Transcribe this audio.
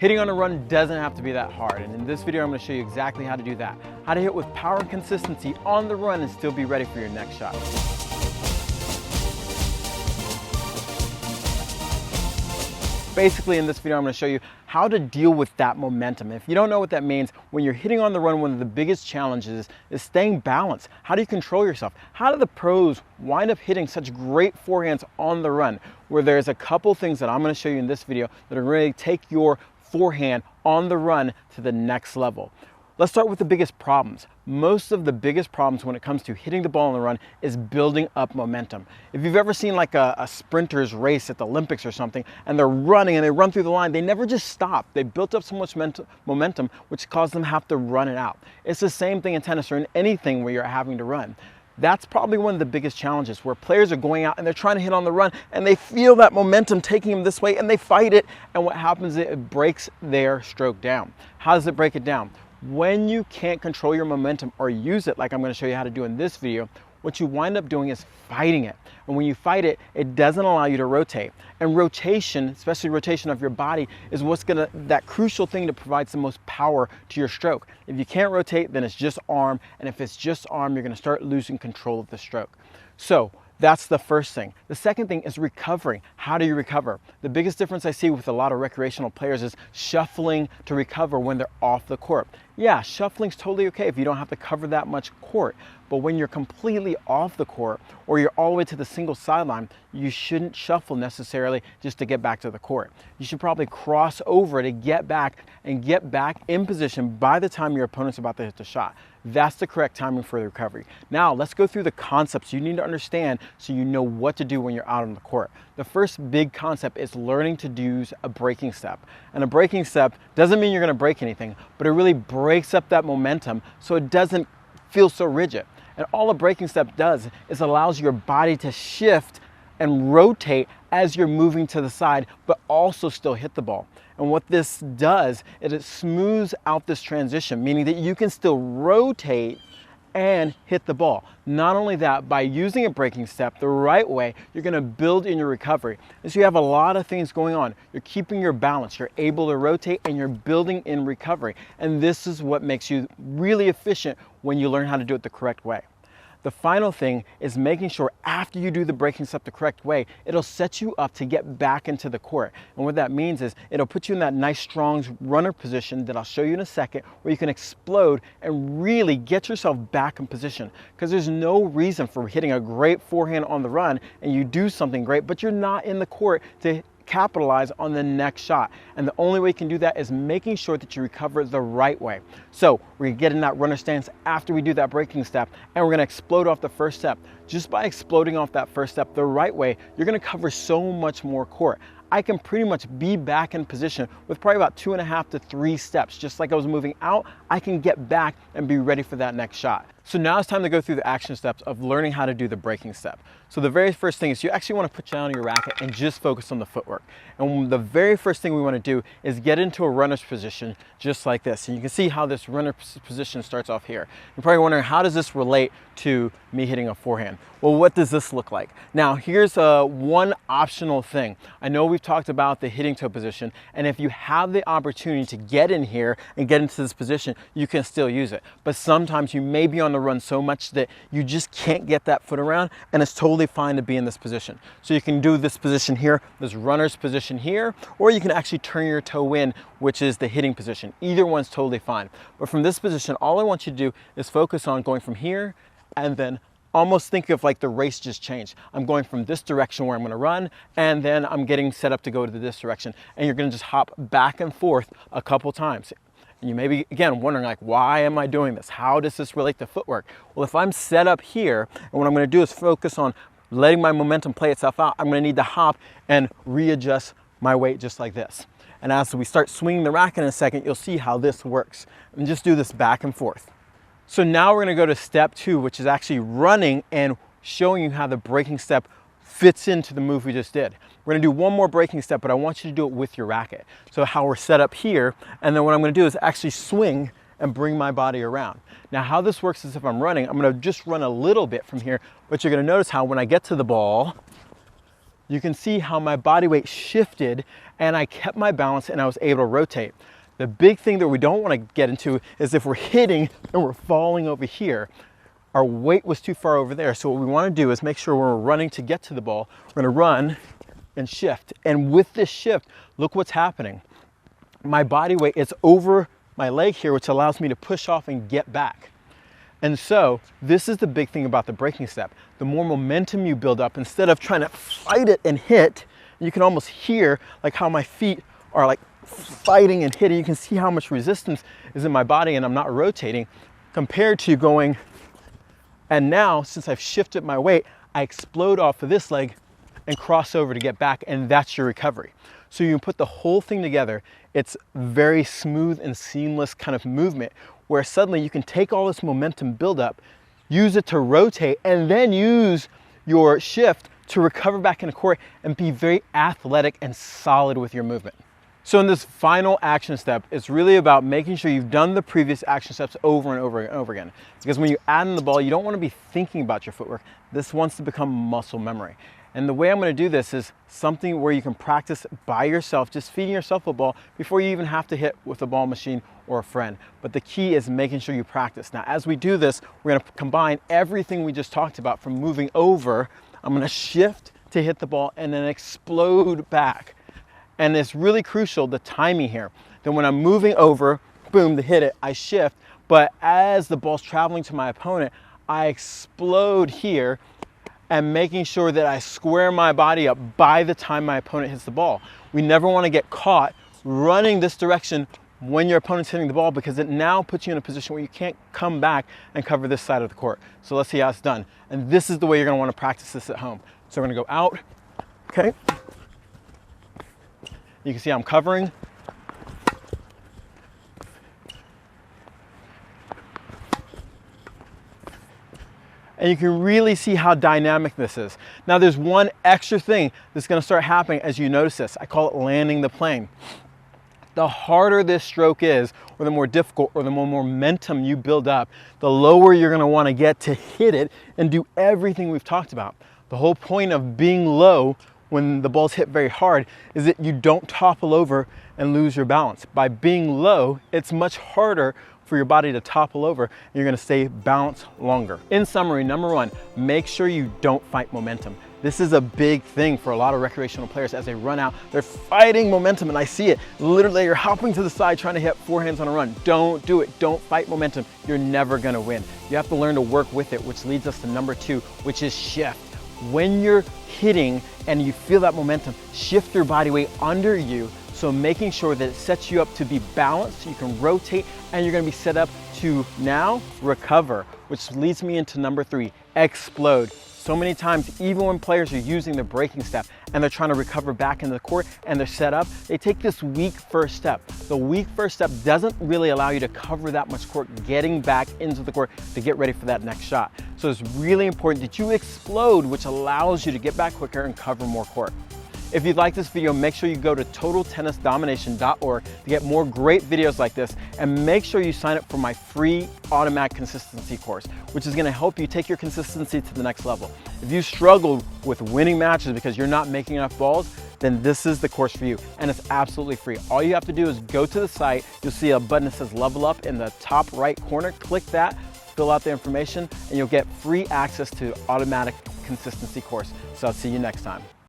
Hitting on a run doesn't have to be that hard, and in this video I'm going to show you exactly how to do that. How to hit with power and consistency on the run and still be ready for your next shot. Basically, in this video I'm going to show you how to deal with that momentum. If you don't know what that means, when you're hitting on the run, one of the biggest challenges is staying balanced. How do you control yourself? How do the pros wind up hitting such great forehands on the run? Where there's a couple things that I'm going to show you in this video that are going to take your forehand on the run to the next level. Let's start with the biggest problems. Most of the biggest problems when it comes to hitting the ball on the run is building up momentum. If you've ever seen like a sprinter's race at the Olympics or something, and they're running and they run through the line, they never just stop. They built up so much momentum, which caused them to have to run it out. It's the same thing in tennis or in anything where you're having to run. That's probably one of the biggest challenges, where players are going out and they're trying to hit on the run and they feel that momentum taking them this way and they fight it, and what happens is it breaks their stroke down. How does it break it down? When you can't control your momentum or use it, like I'm going to show you how to do in this video, what you wind up doing is fighting it. And when you fight it, it doesn't allow you to rotate. And rotation, especially rotation of your body, is that crucial thing that provides the most power to your stroke. If you can't rotate, then it's just arm. And if it's just arm, you're going to start losing control of the stroke. So that's the first thing. The second thing is recovering. How do you recover? The biggest difference I see with a lot of recreational players is shuffling to recover when they're off the court. Yeah, shuffling's totally okay if you don't have to cover that much court. But when you're completely off the court or you're all the way to the single sideline, you shouldn't shuffle necessarily just to get back to the court. You should probably cross over to get back and get back in position by the time your opponent's about to hit the shot. That's the correct timing for the recovery. Now, let's go through the concepts you need to understand so you know what to do when you're out on the court. The first big concept is learning to use a breaking step. And a breaking step doesn't mean you're going to break anything, but it really breaks up that momentum so it doesn't feel so rigid. And all a breaking step does is allows your body to shift and rotate as you're moving to the side, but also still hit the ball. And what this does is it smooths out this transition, meaning that you can still rotate and hit the ball. Not only that, by using a breaking step the right way, you're going to build in your recovery. And so you have a lot of things going on. You're keeping your balance, you're able to rotate, and you're building in recovery. And this is what makes you really efficient when you learn how to do it the correct way. The final thing is making sure after you do the breaking step the correct way, it'll set you up to get back into the court. And what that means is it'll put you in that nice strong runner position that I'll show you in a second, where you can explode and really get yourself back in position. Because there's no reason for hitting a great forehand on the run and you do something great, but you're not in the court to capitalize on the next shot. And the only way you can do that is making sure that you recover the right way. So we're gonna get in that runner stance after we do that breaking step, and we're gonna explode off the first step. Just by exploding off that first step the right way, you're gonna cover so much more court. I can pretty much be back in position with probably about 2.5 to 3 steps. Just like I was moving out, I can get back and be ready for that next shot. So now it's time to go through the action steps of learning how to do the breaking step. So the very first thing is you actually want to put down your racket and just focus on the footwork. And the very first thing we want to do is get into a runner's position just like this. And you can see how this runner position starts off here. You're probably wondering, how does this relate to me hitting a forehand? Well, what does this look like? Now, here's one optional thing. I know we've talked about the hitting toe position, and if you have the opportunity to get in here and get into this position, you can still use it. But sometimes you may be on the run so much that you just can't get that foot around, and it's totally fine to be in this position. So you can do this position here, this runner's position here, or you can actually turn your toe in, which is the hitting position. Either one's totally fine. But from this position, all I want you to do is focus on going from here and then almost think of like the race just changed. I'm going from this direction where I'm going to run, and then I'm getting set up to go to this direction. And you're going to just hop back and forth a couple times. And you may be, again, wondering, like, why am I doing this? How does this relate to footwork? Well, if I'm set up here, and what I'm going to do is focus on letting my momentum play itself out, I'm going to need to hop and readjust my weight just like this. And as we start swinging the racket in a second, you'll see how this works. And just do this back and forth. So now we're going to go to step 2, which is actually running and showing you how the breaking step fits into the move we just did. We're going to do one more breaking step, but I want you to do it with your racket. So how we're set up here, and then what I'm going to do is actually swing and bring my body around. Now how this works is if I'm running, I'm going to just run a little bit from here, but you're going to notice how when I get to the ball, you can see how my body weight shifted and I kept my balance and I was able to rotate. The big thing that we don't want to get into is if we're hitting and we're falling over here, our weight was too far over there. So what we want to do is make sure when we're running to get to the ball, we're going to run and shift. And with this shift, look what's happening. My body weight is over my leg here, which allows me to push off and get back. And so this is the big thing about the braking step. The more momentum you build up, instead of trying to fight it and hit, you can almost hear like how my feet are like fighting and hitting. You can see how much resistance is in my body and I'm not rotating compared to going. And now, since I've shifted my weight, I explode off of this leg and cross over to get back, and that's your recovery. So you can put the whole thing together. It's very smooth and seamless kind of movement where suddenly you can take all this momentum buildup, use it to rotate, and then use your shift to recover back into court and be very athletic and solid with your movement. So in this final action step, it's really about making sure you've done the previous action steps over and over and over again. Because when you add in the ball, you don't want to be thinking about your footwork. This wants to become muscle memory. And the way I'm going to do this is something where you can practice by yourself, just feeding yourself a ball before you even have to hit with a ball machine or a friend. But the key is making sure you practice. Now, as we do this, we're going to combine everything we just talked about from moving over. I'm going to shift to hit the ball and then explode back. And it's really crucial, the timing here. Then when I'm moving over, boom, to hit it, I shift. But as the ball's traveling to my opponent, I explode here and making sure that I square my body up by the time my opponent hits the ball. We never want to get caught running this direction when your opponent's hitting the ball, because it now puts you in a position where you can't come back and cover this side of the court. So let's see how it's done. And this is the way you're going to want to practice this at home. So we're going to go out, okay? You can see I'm covering. And you can really see how dynamic this is. Now there's one extra thing that's going to start happening as you notice this. I call it landing the plane. The harder this stroke is, or the more difficult, or the more momentum you build up, the lower you're going to want to get to hit it and do everything we've talked about. The whole point of being low when the ball's hit very hard is that you don't topple over and lose your balance. By being low, it's much harder for your body to topple over, and you're going to stay balanced longer. In summary, number one, make sure you don't fight momentum. This is a big thing for a lot of recreational players. As they run out, they're fighting momentum, and I see it. Literally, you're hopping to the side trying to hit forehands on a run. Don't do it. Don't fight momentum. You're never going to win. You have to learn to work with it, which leads us to number two, which is shift. When you're hitting and you feel that momentum, shift your body weight under you. So making sure that it sets you up to be balanced, so you can rotate, and you're going to be set up to now recover, which leads me into number three, explode. So many times, even when players are using the braking step and they're trying to recover back into the court and they're set up, they take this weak first step. The weak first step doesn't really allow you to cover that much court getting back into the court to get ready for that next shot. So it's really important that you explode, which allows you to get back quicker and cover more court. If you'd like this video, make sure you go to totaltennisdomination.org to get more great videos like this, and make sure you sign up for my free automatic consistency course, which is going to help you take your consistency to the next level. If you struggle with winning matches because you're not making enough balls, then this is the course for you, and it's absolutely free. All you have to do is go to the site. You'll see a button that says level up in the top right corner. Click that, fill out the information, and you'll get free access to automatic consistency course. So I'll see you next time.